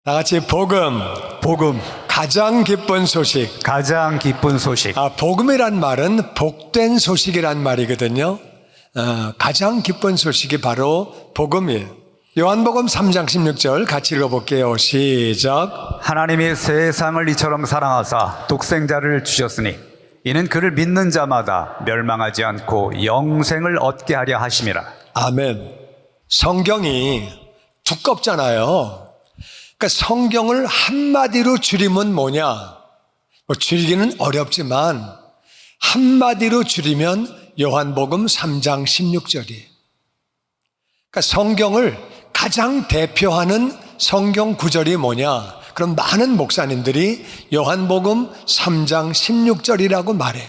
다 같이 복음, 가장 기쁜 소식. 가장 기쁜 소식. 복음이란 말은 복된 소식이란 말이거든요. 가장 기쁜 소식이 바로 복음이에요. 요한복음 3장 16절 같이 읽어볼게요. 시작. 하나님이 세상을 이처럼 사랑하사 독생자를 주셨으니 이는 그를 믿는 자마다 멸망하지 않고 영생을 얻게 하려 하심이라. 아멘. 성경이 두껍잖아요. 그러니까 성경을 한마디로 줄이면 뭐냐? 줄이기는 어렵지만 한마디로 줄이면 요한복음 3장 16절이에요. 그러니까 성경을 가장 대표하는 성경 구절이 뭐냐? 그럼 많은 목사님들이 요한복음 3장 16절이라고 말해.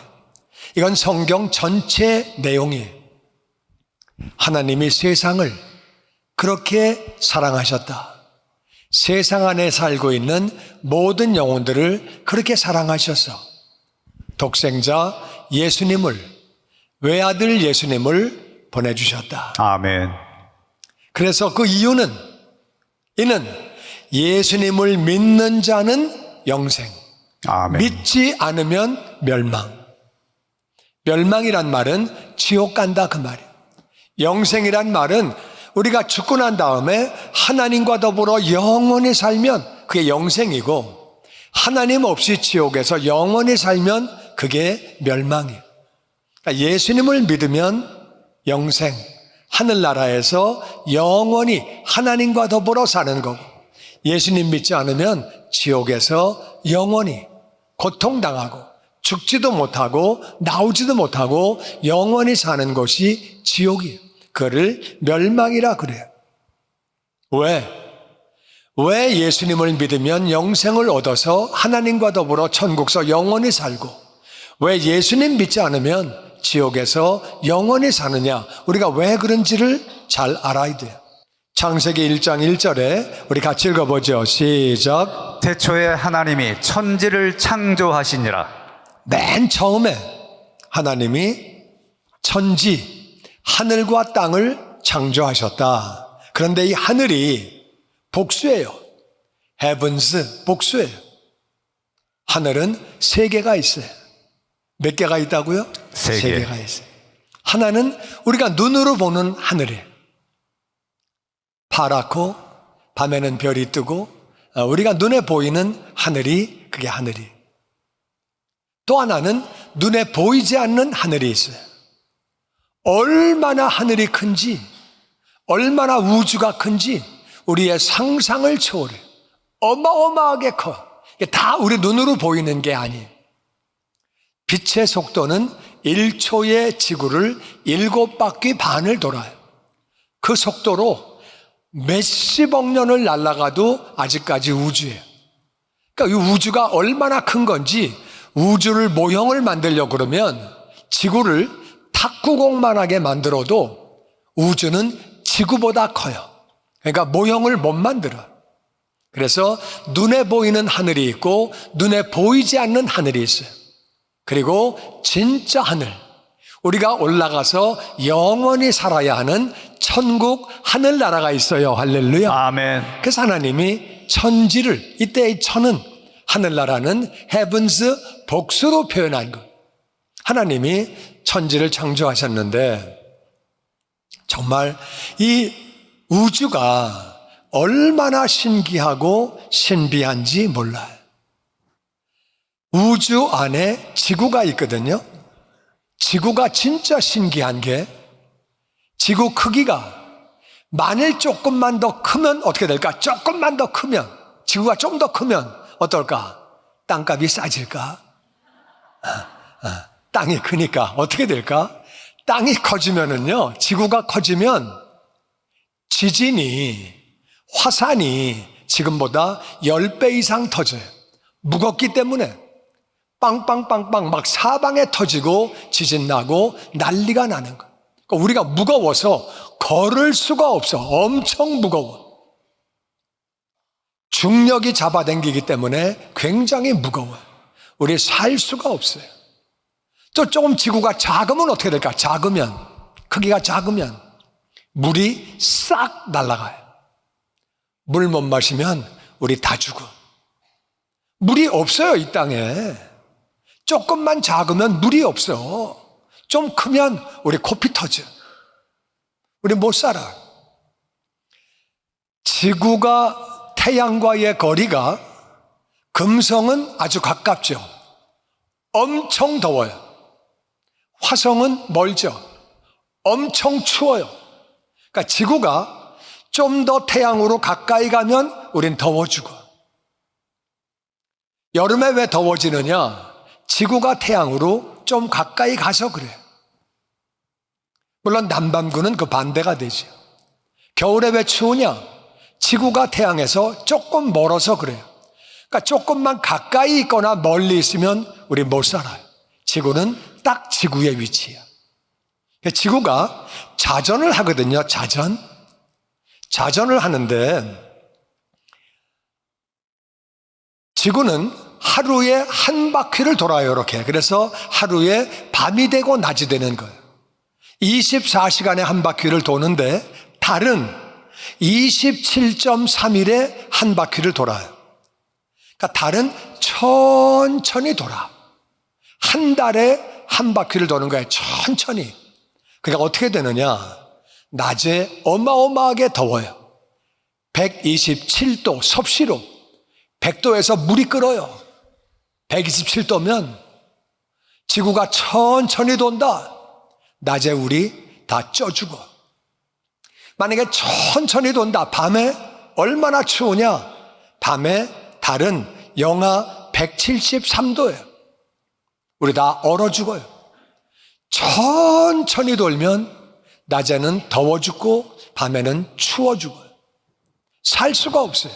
이건 성경 전체 내용이에요. 하나님이 세상을 그렇게 사랑하셨다. 세상 안에 살고 있는 모든 영혼들을 그렇게 사랑하셔서 독생자 예수님을, 외아들 예수님을 보내주셨다. 아멘. 그래서 그 이유는 이는 예수님을 믿는 자는 영생, 아멘. 믿지 않으면 멸망. 멸망이란 말은 지옥 간다 그 말이에요. 영생이란 말은 우리가 죽고 난 다음에 하나님과 더불어 영원히 살면 그게 영생이고, 하나님 없이 지옥에서 영원히 살면 그게 멸망이에요. 그러니까 예수님을 믿으면 영생, 하늘나라에서 영원히 하나님과 더불어 사는 거고, 예수님 믿지 않으면 지옥에서 영원히 고통당하고 죽지도 못하고 나오지도 못하고 영원히 사는 곳이 지옥이에요. 그거를 멸망이라 그래요. 왜 예수님을 믿으면 영생을 얻어서 하나님과 더불어 천국서 영원히 살고, 왜 예수님 믿지 않으면 지옥에서 영원히 사느냐? 우리가 왜 그런지를 잘 알아야 돼요. 창세기 1장 1절에 우리 같이 읽어보죠. 시작. 태초에 하나님이 천지를 창조하시니라. 맨 처음에 하나님이 천지, 하늘과 땅을 창조하셨다. 그런데 이 하늘이 복수예요. heavens, 복수예요. 하늘은 세 개가 있어요. 몇 개가 있다고요? 세 세 개. 개가 있어요. 하나는 우리가 눈으로 보는 하늘이에요. 파랗고 밤에는 별이 뜨고 우리가 눈에 보이는 하늘이, 그게 하늘이에요. 또 하나는 눈에 보이지 않는 하늘이 있어요. 얼마나 하늘이 큰지, 얼마나 우주가 큰지 우리의 상상을 초월해. 어마어마하게 커. 이게 다 우리 눈으로 보이는 게 아니에요. 빛의 속도는 1초의 지구를 7바퀴 반을 돌아요. 그 속도로 몇십억 년을 날아가도 아직까지 우주예요. 그러니까 이 우주가 얼마나 큰 건지, 우주를 모형을 만들려고 그러면 지구를 탁구공만하게 만들어도 우주는 지구보다 커요. 그러니까 모형을 못 만들어. 그래서 눈에 보이는 하늘이 있고 눈에 보이지 않는 하늘이 있어요. 그리고 진짜 하늘, 우리가 올라가서 영원히 살아야 하는 천국 하늘나라가 있어요. 할렐루야. 아멘. 그래서 하나님이 천지를, 이때의 천은, 하늘나라는 heavens, 복수로 표현한 것. 하나님이 천지를 창조하셨는데 정말 이 우주가 얼마나 신기하고 신비한지 몰라요. 우주 안에 지구가 있거든요. 지구가 진짜 신기한 게, 지구 크기가 만일 조금만 더 크면 어떻게 될까? 조금만 더 크면, 지구가 좀 더 크면 어떨까? 땅값이 싸질까? 땅이 크니까 어떻게 될까? 땅이 커지면은요, 지구가 커지면 지진이, 화산이 지금보다 10배 이상 터져요. 무겁기 때문에 빵빵빵빵 막 사방에 터지고 지진 나고 난리가 나는 거예요. 그러니까 우리가 무거워서 걸을 수가 없어. 엄청 무거워. 중력이 잡아당기기 때문에 굉장히 무거워요. 우리 살 수가 없어요. 또 조금 지구가 작으면 어떻게 될까? 작으면, 크기가 작으면 물이 싹 날아가요. 물 못 마시면 우리 다 죽어. 물이 없어요, 이 땅에. 조금만 작으면 물이 없어. 좀 크면 우리 코피 터져. 우리 못 살아. 지구가 태양과의 거리가 금성은 아주 가깝죠. 엄청 더워요. 화성은 멀죠. 엄청 추워요. 그러니까 지구가 좀 더 태양으로 가까이 가면 우린 더워 죽어. 여름에 왜 더워지느냐? 지구가 태양으로 좀 가까이 가서 그래요. 물론 남반구는 그 반대가 되죠. 겨울에 왜 추우냐? 지구가 태양에서 조금 멀어서 그래요. 그러니까 조금만 가까이 있거나 멀리 있으면 우리 못 살아요. 지구는 딱 지구의 위치야. 지구가 자전을 하거든요. 자전을 하는데 지구는 하루에 한 바퀴를 돌아요. 이렇게. 그래서 하루에 밤이 되고 낮이 되는 거예요. 24시간에 한 바퀴를 도는데 달은 27.3일에 한 바퀴를 돌아요. 그러니까 달은 천천히 돌아. 한 달에 한 바퀴를 도는 거예요. 천천히. 그러니까 어떻게 되느냐? 낮에 어마어마하게 더워요. 127도 섭씨로 100도에서 물이 끓어요. 127도면 지구가 천천히 돈다. 낮에 우리 다 쪄 죽어. 만약에 천천히 돈다. 밤에 얼마나 추우냐? 밤에 달은 영하 173도예요. 우리 다 얼어 죽어요. 천천히 돌면 낮에는 더워 죽고 밤에는 추워 죽어요. 살 수가 없어요.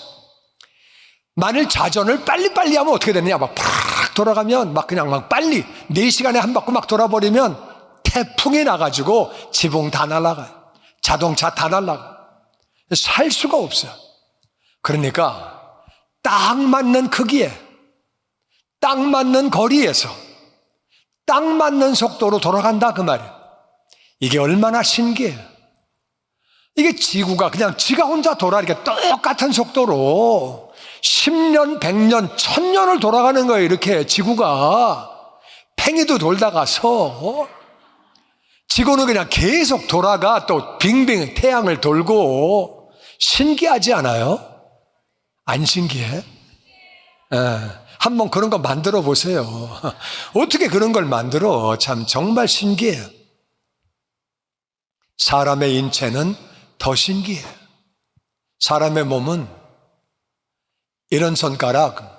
만일 자전을 빨리빨리 하면 어떻게 되느냐? 막 팍 돌아가면 막 그냥 막 빨리 4시간에 한 바퀴 막 돌아버리면 태풍이 나가지고 지붕 다 날아가요. 자동차 다 날아가요. 살 수가 없어요. 그러니까 딱 맞는 크기에, 딱 맞는 거리에서, 딱 맞는 속도로 돌아간다 그 말이에요. 이게 얼마나 신기해요. 이게 지구가 그냥 지가 혼자 돌아 이렇게 똑같은 속도로 10년, 100년, 1000년을 돌아가는 거예요. 이렇게 지구가 팽이도 돌다가서 지구는 그냥 계속 돌아가 또 빙빙 태양을 돌고 신기하지 않아요? 안 신기해? 한번 그런 거 만들어 보세요. 어떻게 그런 걸 만들어? 참 정말 신기해요. 사람의 인체는 더 신기해요. 사람의 몸은 이런 손가락,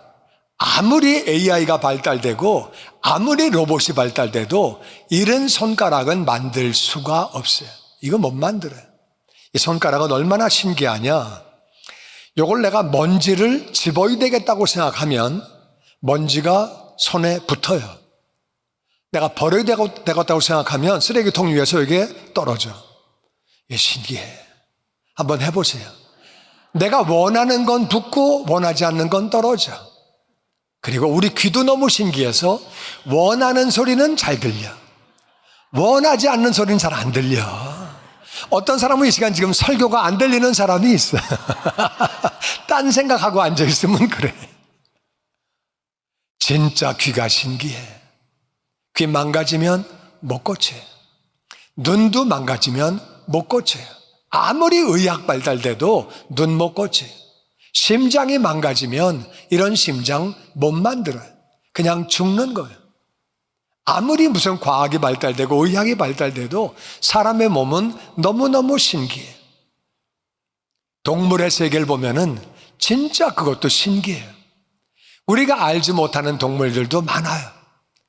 아무리 AI가 발달되고 아무리 로봇이 발달돼도 이런 손가락은 만들 수가 없어요. 이거 못 만들어요. 이 손가락은 얼마나 신기하냐? 이걸 내가 먼지를 집어야 되겠다고 생각하면 먼지가 손에 붙어요. 내가 버려야 되겠다고 생각하면 쓰레기통 위에서 이게 떨어져. 이게 신기해. 한번 해보세요. 내가 원하는 건 붙고 원하지 않는 건 떨어져. 그리고 우리 귀도 너무 신기해서 원하는 소리는 잘 들려. 원하지 않는 소리는 잘 안 들려. 어떤 사람은 이 시간 지금 설교가 안 들리는 사람이 있어. 딴 생각하고 앉아있으면 그래. 진짜 귀가 신기해. 귀 망가지면 못 고쳐요. 눈도 망가지면 못 고쳐요. 아무리 의학 발달돼도 눈 못 고쳐요. 심장이 망가지면 이런 심장 못 만들어요. 그냥 죽는 거예요. 아무리 무슨 과학이 발달되고 의학이 발달돼도 사람의 몸은 너무너무 신기해요. 동물의 세계를 보면은 진짜 그것도 신기해요. 우리가 알지 못하는 동물들도 많아요.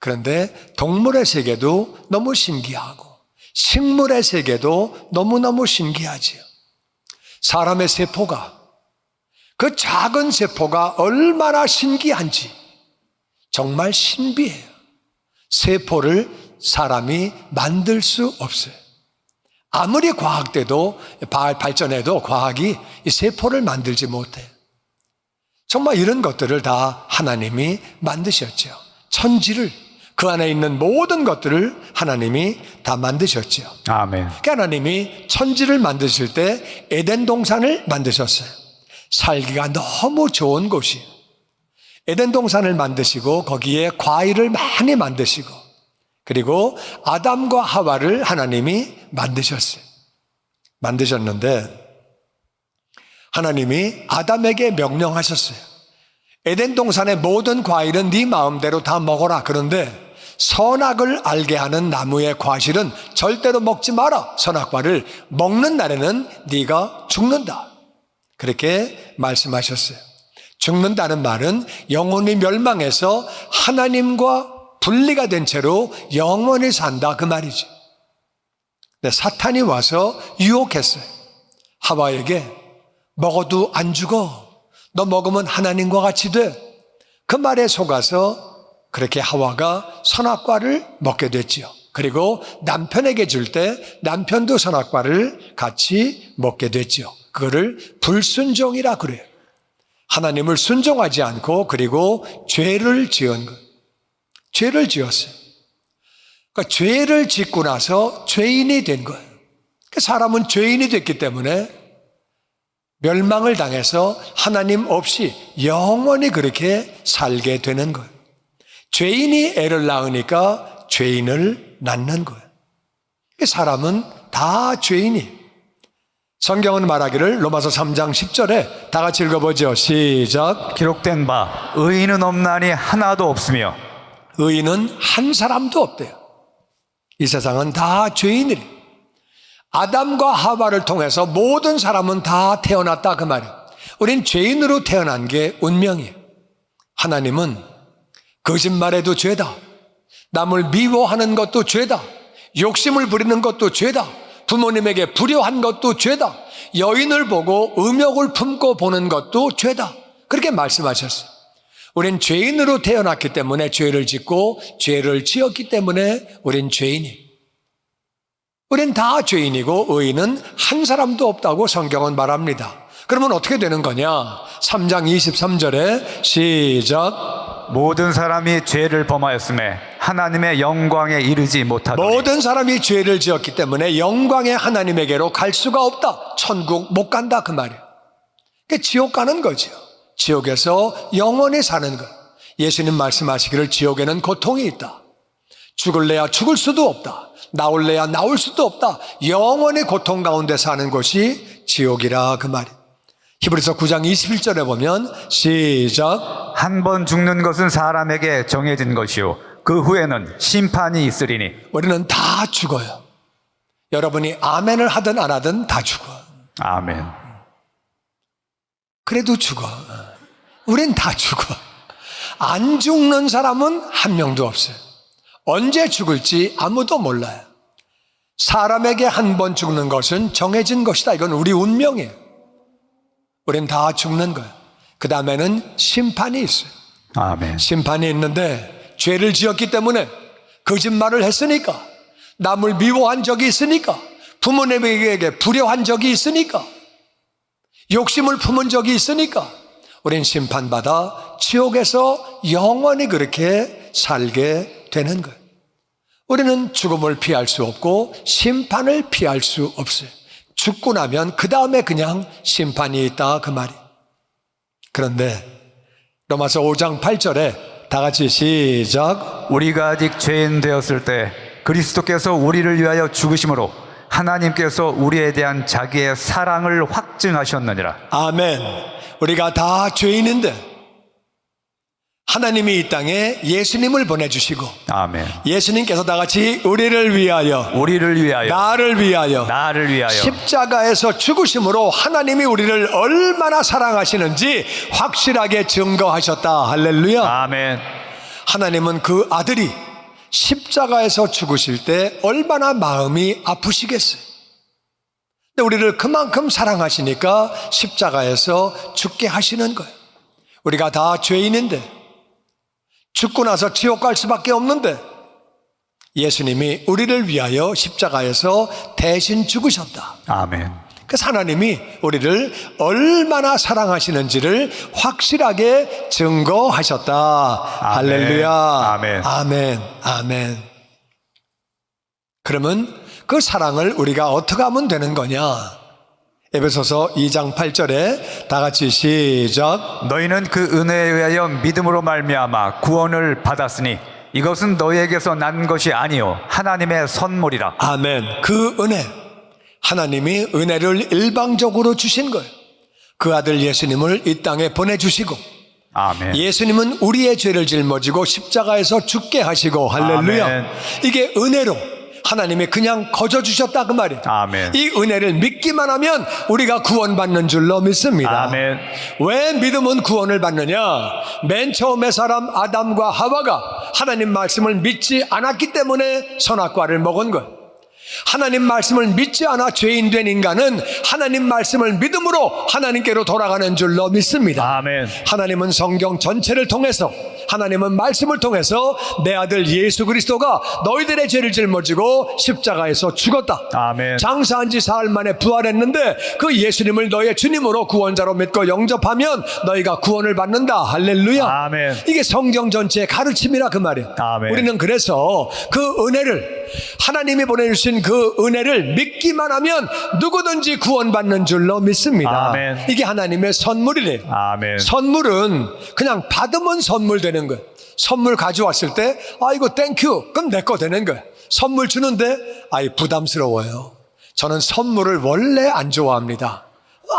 그런데 동물의 세계도 너무 신기하고 식물의 세계도 너무너무 신기하지요. 사람의 세포가, 그 작은 세포가 얼마나 신기한지 정말 신비해요. 세포를 사람이 만들 수 없어요. 아무리 과학돼도 발전해도 과학이 이 세포를 만들지 못해요. 정말 이런 것들을 다 하나님이 만드셨죠. 천지를, 그 안에 있는 모든 것들을 하나님이 다 만드셨죠. 아멘. 하나님이 천지를 만드실 때 에덴 동산을 만드셨어요. 살기가 너무 좋은 곳이에요. 에덴 동산을 만드시고 거기에 과일을 많이 만드시고 그리고 아담과 하와를 하나님이 만드셨어요. 만드셨는데 하나님이 아담에게 명령하셨어요. 에덴 동산의 모든 과일은 네 마음대로 다 먹어라. 그런데 선악을 알게 하는 나무의 과실은 절대로 먹지 마라. 선악과를 먹는 날에는 네가 죽는다. 그렇게 말씀하셨어요. 죽는다는 말은 영혼이 멸망해서 하나님과 분리가 된 채로 영원히 산다 그 말이죠. 근데 사탄이 와서 유혹했어요. 하와에게 먹어도 안 죽어. 너 먹으면 하나님과 같이 돼. 그 말에 속아서 그렇게 하와가 선악과를 먹게 됐지요. 그리고 남편에게 줄 때 남편도 선악과를 같이 먹게 됐지요. 그거를 불순종이라 그래요. 하나님을 순종하지 않고 그리고 죄를 지은 것. 죄를 지었어요. 그러니까 죄를 짓고 나서 죄인이 된 거예요. 그러니까 사람은 죄인이 됐기 때문에 멸망을 당해서 하나님 없이 영원히 그렇게 살게 되는 거예요. 죄인이 애를 낳으니까 죄인을 낳는 거예요. 사람은 다 죄인이. 성경은 말하기를 로마서 3장 10절에 다 같이 읽어보죠. 시작. 기록된 바 의인은 없나니 하나도 없으며 의인은 한 사람도 없대요. 이 세상은 다 죄인이래. 아담과 하와를 통해서 모든 사람은 다 태어났다 그 말이에요. 우린 죄인으로 태어난 게 운명이에요. 하나님은 거짓말해도 죄다. 남을 미워하는 것도 죄다. 욕심을 부리는 것도 죄다. 부모님에게 불효한 것도 죄다. 여인을 보고 음욕을 품고 보는 것도 죄다. 그렇게 말씀하셨어요. 우린 죄인으로 태어났기 때문에 죄를 짓고 죄를 지었기 때문에 우린 죄인이. 우린 다 죄인이고 의인은 한 사람도 없다고 성경은 말합니다. 그러면 어떻게 되는 거냐? 3장 23절에 시작. 모든 사람이 죄를 범하였음에 하나님의 영광에 이르지 못하더니 모든 사람이 죄를 지었기 때문에 영광의 하나님에게로 갈 수가 없다. 천국 못 간다 그 말이에요. 그러니까 지옥 가는 거죠. 지옥에서 영원히 사는 것. 예수님 말씀하시기를 지옥에는 고통이 있다. 죽을래야 죽을 수도 없다. 나올래야 나올 수도 없다. 영원히 고통 가운데 사는 곳이 지옥이라 그 말이에요. 히브리서 9장 21절에 보면 시작. 한 번 죽는 것은 사람에게 정해진 것이요 그 후에는 심판이 있으리니 우리는 다 죽어요. 여러분이 아멘을 하든 안 하든 다 죽어. 아멘. 그래도 죽어. 우린 다 죽어. 안 죽는 사람은 한 명도 없어요. 언제 죽을지 아무도 몰라요. 사람에게 한 번 죽는 것은 정해진 것이다. 이건 우리 운명이에요. 우린 다 죽는 거예요. 그 다음에는 심판이 있어요. 아멘. 심판이 있는데 죄를 지었기 때문에 거짓말을 했으니까, 남을 미워한 적이 있으니까, 부모님에게 불효한 적이 있으니까, 욕심을 품은 적이 있으니까 우린 심판받아 지옥에서 영원히 그렇게 살게 되는 거예요. 우리는 죽음을 피할 수 없고 심판을 피할 수 없어요. 죽고 나면 그 다음에 그냥 심판이 있다 그 말이에요. 그런데 로마서 5장 8절에 다 같이 시작. 우리가 아직 죄인 되었을 때 그리스도께서 우리를 위하여 죽으심으로 하나님께서 우리에 대한 자기의 사랑을 확증하셨느니라. 아멘. 우리가 다 죄인인데 하나님이 이 땅에 예수님을 보내주시고 아멘. 예수님께서 다 같이 우리를 위하여, 우리를 위하여, 나를 위하여 나를 위하여 십자가에서 죽으심으로 하나님이 우리를 얼마나 사랑하시는지 확실하게 증거하셨다. 할렐루야. 아멘. 하나님은 그 아들이 십자가에서 죽으실 때 얼마나 마음이 아프시겠어요. 근데 우리를 그만큼 사랑하시니까 십자가에서 죽게 하시는 거예요. 우리가 다 죄인인데 죽고 나서 지옥 갈 수밖에 없는데 예수님이 우리를 위하여 십자가에서 대신 죽으셨다. 아멘. 그래서 하나님이 우리를 얼마나 사랑하시는지를 확실하게 증거하셨다. 아멘. 할렐루야. 아멘. 아멘. 아멘. 그러면 그 사랑을 우리가 어떻게 하면 되는 거냐? 에베소서 2장 8절에 다 같이 시작. 너희는 그 은혜에 의하여 믿음으로 말미암아 구원을 받았으니 이것은 너희에게서 난 것이 아니요 하나님의 선물이라. 아멘. 그 은혜, 하나님이 은혜를 일방적으로 주신 거예요. 그 아들 예수님을 이 땅에 보내주시고, 아멘. 예수님은 우리의 죄를 짊어지고 십자가에서 죽게 하시고, 할렐루야. 아멘. 이게 은혜로 하나님이 그냥 거저 주셨다 그 말이에요. 아멘. 이 은혜를 믿기만 하면 우리가 구원받는 줄로 믿습니다. 아멘. 왜 믿음은 구원을 받느냐? 맨 처음에 사람 아담과 하와가 하나님 말씀을 믿지 않았기 때문에 선악과를 먹은 거예요. 하나님 말씀을 믿지 않아 죄인 된 인간은 하나님 말씀을 믿음으로 하나님께로 돌아가는 줄로 믿습니다. 아멘. 하나님은 성경 전체를 통해서, 하나님은 말씀을 통해서 내 아들 예수 그리스도가 너희들의 죄를 짊어지고 십자가에서 죽었다. 아멘. 장사한 지 사흘 만에 부활했는데 그 예수님을 너의 주님으로 구원자로 믿고 영접하면 너희가 구원을 받는다. 할렐루야. 아멘. 이게 성경 전체의 가르침이라 그 말이에요. 아멘. 우리는 그래서 그 은혜를, 하나님이 보내주신 그 은혜를 믿기만 하면 누구든지 구원받는 줄로 믿습니다. 아멘. 이게 하나님의 선물이래요. 아멘. 선물은 그냥 받으면 선물 되는 거예요. 선물 가져왔을 때 아이고 땡큐 그럼 내 거 되는 거예요. 선물 주는데 아이 부담스러워요. 저는 선물을 원래 안 좋아합니다.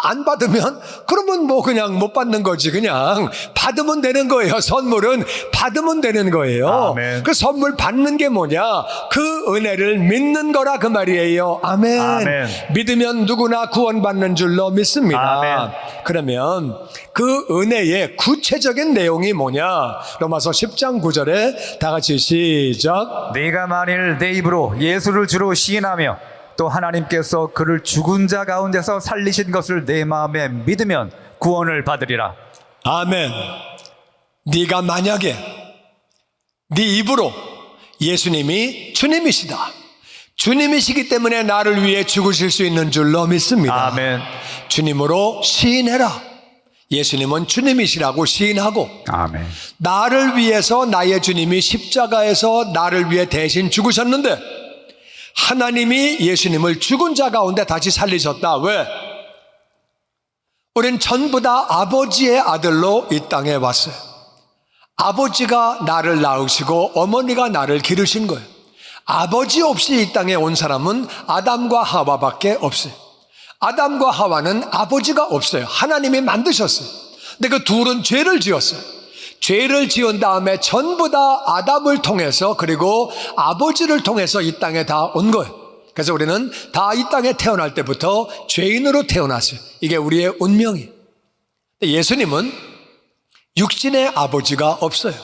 안 받으면 그러면 뭐 그냥 못 받는 거지. 그냥 받으면 되는 거예요. 선물은 받으면 되는 거예요. 아멘. 그 선물 받는 게 뭐냐? 그 은혜를 믿는 거라 그 말이에요. 아멘. 아멘. 믿으면 누구나 구원받는 줄로 믿습니다. 아멘. 그러면 그 은혜의 구체적인 내용이 뭐냐? 로마서 10장 9절에 다 같이 시작. 네가 만일 내 입으로 예수를 주로 시인하며 또 하나님께서 그를 죽은 자 가운데서 살리신 것을 내 마음에 믿으면 구원을 받으리라. 아멘. 네가 만약에 네 입으로 예수님이 주님이시다, 주님이시기 때문에 나를 위해 죽으실 수 있는 줄로 믿습니다. 아멘. 주님으로 시인해라. 예수님은 주님이시라고 시인하고, 아멘. 나를 위해서 나의 주님이 십자가에서 나를 위해 대신 죽으셨는데 하나님이 예수님을 죽은 자 가운데 다시 살리셨다. 왜? 우린 전부 다 아버지의 아들로 이 땅에 왔어요. 아버지가 나를 낳으시고 어머니가 나를 기르신 거예요. 아버지 없이 이 땅에 온 사람은 아담과 하와밖에 없어요. 아담과 하와는 아버지가 없어요. 하나님이 만드셨어요. 근데 그 둘은 죄를 지었어요. 죄를 지은 다음에 전부 다 아담을 통해서 그리고 아버지를 통해서 이 땅에 다 온 거예요. 그래서 우리는 다 이 땅에 태어날 때부터 죄인으로 태어났어요. 이게 우리의 운명이에요. 예수님은 육신의 아버지가 없어요.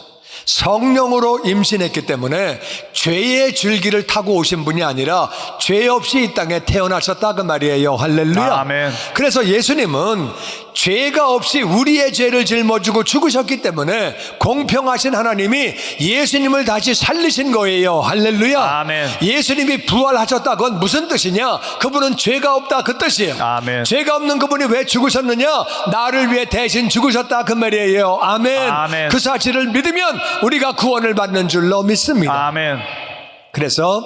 성령으로 임신했기 때문에 죄의 줄기를 타고 오신 분이 아니라 죄 없이 이 땅에 태어나셨다 그 말이에요. 할렐루야. 아멘. 그래서 예수님은 죄가 없이 우리의 죄를 짊어지고 죽으셨기 때문에 공평하신 하나님이 예수님을 다시 살리신 거예요. 할렐루야. 아멘. 예수님이 부활하셨다. 그건 무슨 뜻이냐? 그분은 죄가 없다 그 뜻이에요. 아멘. 죄가 없는 그분이 왜 죽으셨느냐? 나를 위해 대신 죽으셨다 그 말이에요. 아멘. 아멘. 그 사실을 믿으면 우리가 구원을 받는 줄로 믿습니다. 아멘. 그래서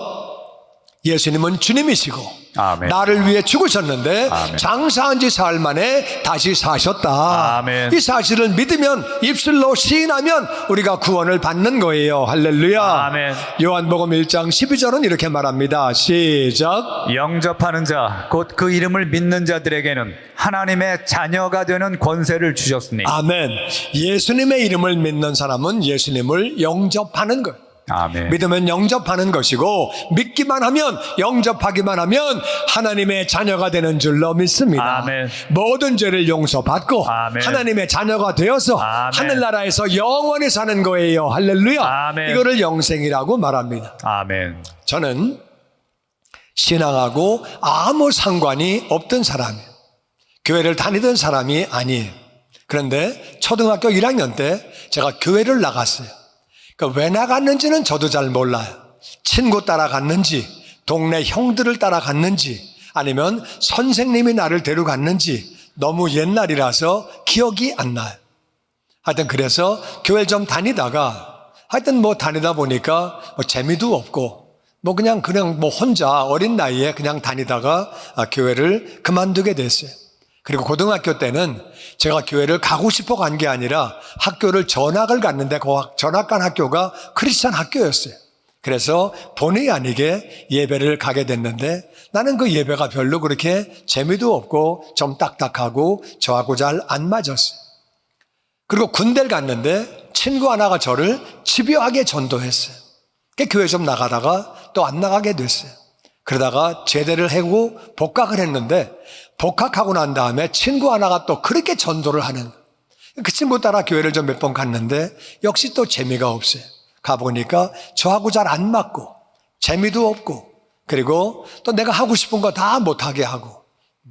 예수님은 주님이시고 아멘. 나를 위해 죽으셨는데 아멘. 장사한 지 사흘 만에 다시 사셨다. 아멘. 이 사실을 믿으면, 입술로 시인하면 우리가 구원을 받는 거예요. 할렐루야. 아멘. 요한복음 1장 12절은 이렇게 말합니다. 시작. 영접하는 자 곧 그 이름을 믿는 자들에게는 하나님의 자녀가 되는 권세를 주셨으니. 아멘. 예수님의 이름을 믿는 사람은 예수님을 영접하는 거예요. 아멘. 믿으면 영접하는 것이고, 믿기만 하면, 영접하기만 하면 하나님의 자녀가 되는 줄로 믿습니다. 아멘. 모든 죄를 용서받고 아멘. 하나님의 자녀가 되어서 아멘. 하늘나라에서 영원히 사는 거예요. 할렐루야. 아멘. 이거를 영생이라고 말합니다. 아멘. 저는 신앙하고 아무 상관이 없던 사람이에요. 교회를 다니던 사람이 아니에요. 그런데 초등학교 1학년 때 제가 교회를 나갔어요. 왜 나갔는지는 저도 잘 몰라요. 친구 따라갔는지, 동네 형들을 따라갔는지, 아니면 선생님이 나를 데려갔는지 너무 옛날이라서 기억이 안 나요. 하여튼 그래서 교회를 좀 다니다가 하여튼 뭐 다니다 보니까 뭐 재미도 없고 그냥 혼자 어린 나이에 그냥 다니다가 교회를 그만두게 됐어요. 그리고 고등학교 때는 제가 교회를 가고 싶어 간 게 아니라 학교를 전학을 갔는데 그 전학 간 학교가 크리스찬 학교였어요. 그래서 본의 아니게 예배를 가게 됐는데 나는 그 예배가 별로 그렇게 재미도 없고 좀 딱딱하고 저하고 잘 안 맞았어요. 그리고 군대를 갔는데 친구 하나가 저를 집요하게 전도했어요. 교회 좀 나가다가 또 안 나가게 됐어요. 그러다가 제대를 하고 복학을 했는데 복학하고 난 다음에 친구 하나가 또 그렇게 전도를 하는, 그 친구 따라 교회를 좀 몇 번 갔는데 역시 또 재미가 없어요. 가보니까 저하고 잘 안 맞고 재미도 없고 그리고 또 내가 하고 싶은 거 다 못하게 하고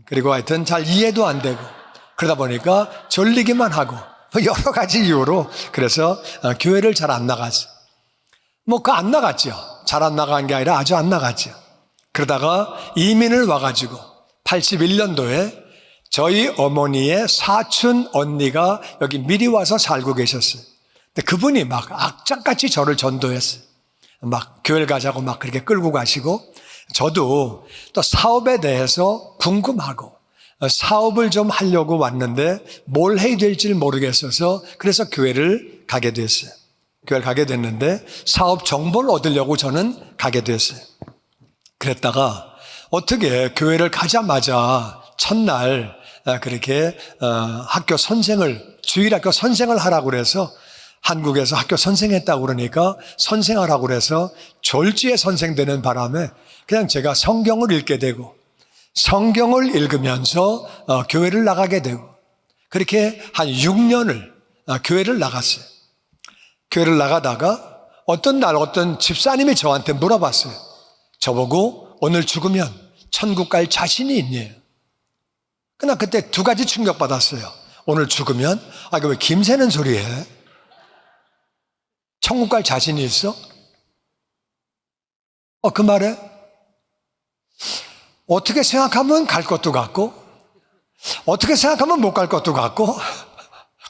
그리고 하여튼 잘 이해도 안 되고 그러다 보니까 졸리기만 하고 여러 가지 이유로 그래서 교회를 잘 안 나갔어요. 안 나갔죠. 잘 안 나간 게 아니라 아주 안 나갔죠. 그러다가 이민을 와가지고 81년도에 저희 어머니의 사촌 언니가 여기 미리 와서 살고 계셨어요. 근데 그분이 막 악착같이 저를 전도했어요. 막 교회를 가자고 막 그렇게 끌고 가시고 저도 또 사업에 대해서 궁금하고 사업을 좀 하려고 왔는데 뭘 해야 될지 모르겠어서 그래서 교회를 가게 됐어요. 교회를 가게 됐는데 사업 정보를 얻으려고 저는 가게 됐어요. 그랬다가 어떻게 교회를 가자마자 첫날 그렇게 학교 선생을 주일학교 선생을 하라고 그래서 한국에서 학교 선생했다고 그러니까 선생하라고 그래서 졸지에 선생 되는 바람에 그냥 제가 성경을 읽게 되고 성경을 읽으면서 교회를 나가게 되고 그렇게 한 6년을 교회를 나갔어요. 교회를 나가다가 어떤 날 어떤 집사님이 저한테 물어봤어요. 저보고 오늘 죽으면 천국 갈 자신이 있니? 그러나 그때 두 가지 충격받았어요. 오늘 죽으면 이거 왜 김새는 소리 해? 천국 갈 자신이 있어? 그 말에 어떻게 생각하면 갈 것도 같고 어떻게 생각하면 못 갈 것도 같고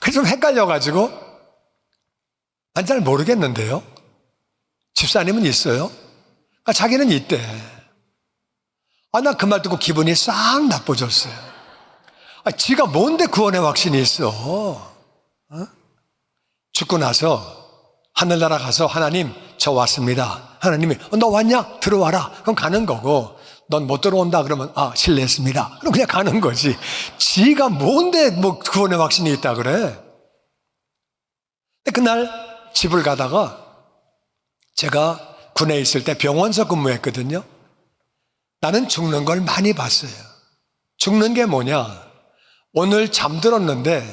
그래서 좀 헷갈려가지고 난 잘 모르겠는데요. 집사님은 있어요? 자기는 있대. 나 그 말 듣고 기분이 싹 나빠졌어요. 지가 뭔데 구원의 확신이 있어? 죽고 나서 하늘나라 가서 하나님 저 왔습니다. 하나님이 너 왔냐? 들어와라. 그럼 가는 거고 넌 못 들어온다 그러면 실례했습니다. 그럼 그냥 가는 거지. 지가 뭔데 구원의 확신이 있다 그래? 근데 그날 집을 가다가 제가 군에 있을 때 병원서 근무했거든요. 나는 죽는 걸 많이 봤어요. 죽는 게 뭐냐? 오늘 잠들었는데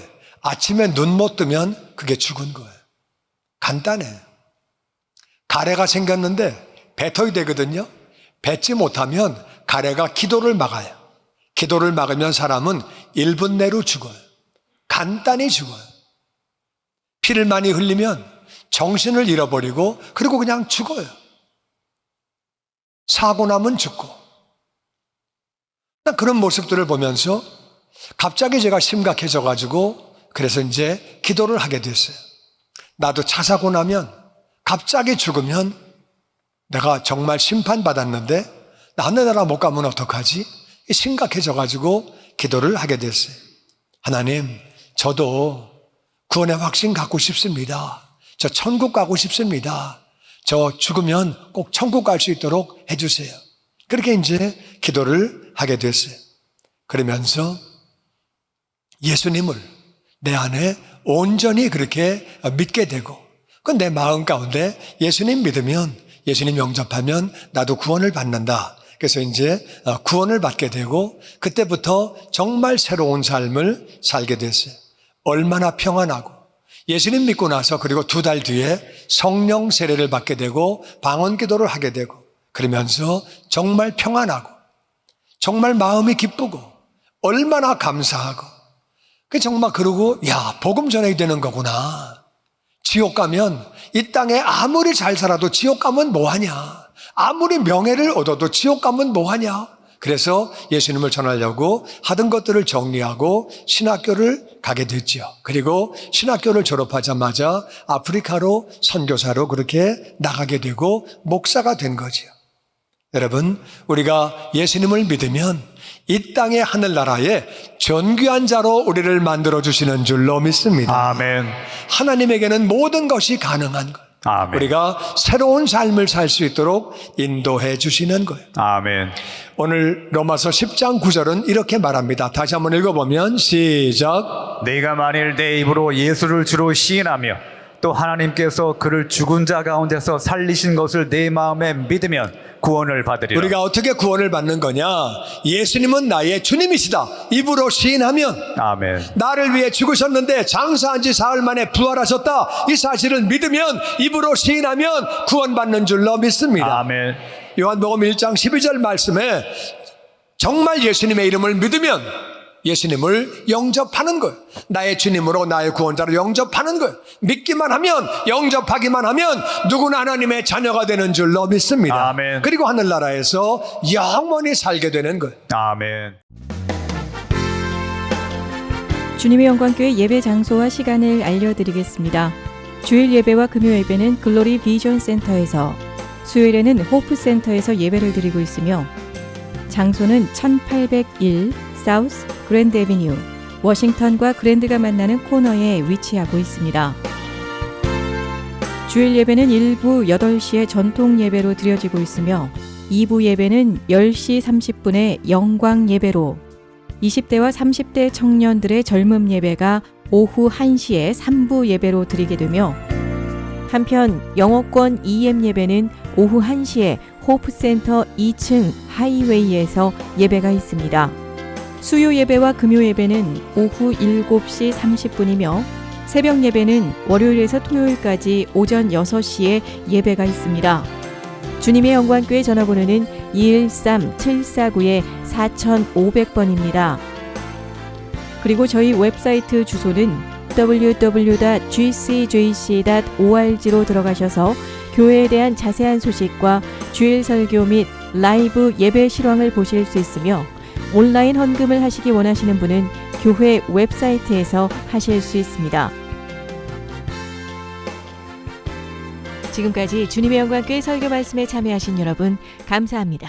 아침에 눈 못 뜨면 그게 죽은 거예요. 간단해. 가래가 생겼는데 뱉어야 되거든요. 뱉지 못하면 가래가 기도를 막아요. 기도를 막으면 사람은 1분 내로 죽어요. 간단히 죽어요. 피를 많이 흘리면 정신을 잃어버리고 그리고 그냥 죽어요. 사고 나면 죽고. 그런 모습들을 보면서 갑자기 제가 심각해져가지고 그래서 이제 기도를 하게 됐어요. 나도 차 사고 나면 갑자기 죽으면 내가 정말 심판받았는데 하늘나라 못 가면 어떡하지? 심각해져가지고 기도를 하게 됐어요. 하나님, 저도 구원의 확신 갖고 싶습니다. 저 천국 가고 싶습니다. 저 죽으면 꼭 천국 갈 수 있도록 해주세요. 그렇게 이제 기도를 하게 됐어요. 그러면서 예수님을 내 안에 온전히 그렇게 믿게 되고 그 내 마음 가운데 예수님 믿으면 예수님 영접하면 나도 구원을 받는다. 그래서 이제 구원을 받게 되고 그때부터 정말 새로운 삶을 살게 됐어요. 얼마나 평안하고 예수님 믿고 나서 그리고 2달 뒤에 성령 세례를 받게 되고 방언 기도를 하게 되고 그러면서 정말 평안하고 정말 마음이 기쁘고 얼마나 감사하고 정말 그러고 복음 전해야 되는 거구나. 지옥 가면 이 땅에 아무리 잘 살아도 지옥 가면 뭐하냐. 아무리 명예를 얻어도 지옥 가면 뭐하냐. 그래서 예수님을 전하려고 하던 것들을 정리하고 신학교를 가게 됐죠. 그리고 신학교를 졸업하자마자 아프리카로 선교사로 그렇게 나가게 되고 목사가 된 거죠. 여러분, 우리가 예수님을 믿으면 이 땅의 하늘나라에 존귀한 자로 우리를 만들어 주시는 줄로 믿습니다. 아멘. 하나님에게는 모든 것이 가능한 것. 아멘. 우리가 새로운 삶을 살 수 있도록 인도해 주시는 거예요. 아멘. 오늘 로마서 10장 9절은 이렇게 말합니다. 다시 한번 읽어보면 시작. 네가 만일 내 입으로 예수를 주로 시인하며 또 하나님께서 그를 죽은 자 가운데서 살리신 것을 내 마음에 믿으면 구원을 받으리라. 우리가 어떻게 구원을 받는 거냐? 예수님은 나의 주님이시다. 입으로 시인하면 아멘. 나를 위해 죽으셨는데 장사한 지 사흘 만에 부활하셨다. 이 사실을 믿으면 입으로 시인하면 구원받는 줄로 믿습니다. 아멘. 요한복음 1장 12절 말씀에 정말 예수님의 이름을 믿으면 예수님을 영접하는 거예요. 나의 주님으로 나의 구원자로 영접하는 거예요. 믿기만 하면, 영접하기만 하면 누구나 하나님의 자녀가 되는 줄로 믿습니다. 아멘. 그리고 하늘나라에서 영원히 살게 되는 거예요. 아멘. 주님의 영광교회 예배 장소와 시간을 알려드리겠습니다. 주일 예배와 금요 예배는 글로리 비전 센터에서, 수요일에는 호프 센터에서 예배를 드리고 있으며, 장소는 1801 사우스 그랜드 애비뉴, 워싱턴과 그랜드가 만나는 코너에 위치하고 있습니다. 주일 예배는 1부 8시에 전통 예배로 드려지고 있으며 2부 예배는 10시 30분에 영광 예배로, 20대와 30대 청년들의 젊음 예배가 오후 1시에 3부 예배로 드리게 되며, 한편 영어권 EM 예배는 오후 1시에 호프센터 2층 하이웨이에서 예배가 있습니다. 수요 예배와 금요 예배는 오후 7시 30분이며 새벽 예배는 월요일에서 토요일까지 오전 6시에 예배가 있습니다. 주님의 영광교회 전화번호는 213-749-4500번입니다. 그리고 저희 웹사이트 주소는 www.gcjc.org로 들어가셔서 교회에 대한 자세한 소식과 주일 설교 및 라이브 예배 실황을 보실 수 있으며, 온라인 헌금을 하시기 원하시는 분은 교회 웹사이트에서 하실 수 있습니다. 지금까지 주님의 영광교회 설교 말씀에 참여하신 여러분 감사합니다.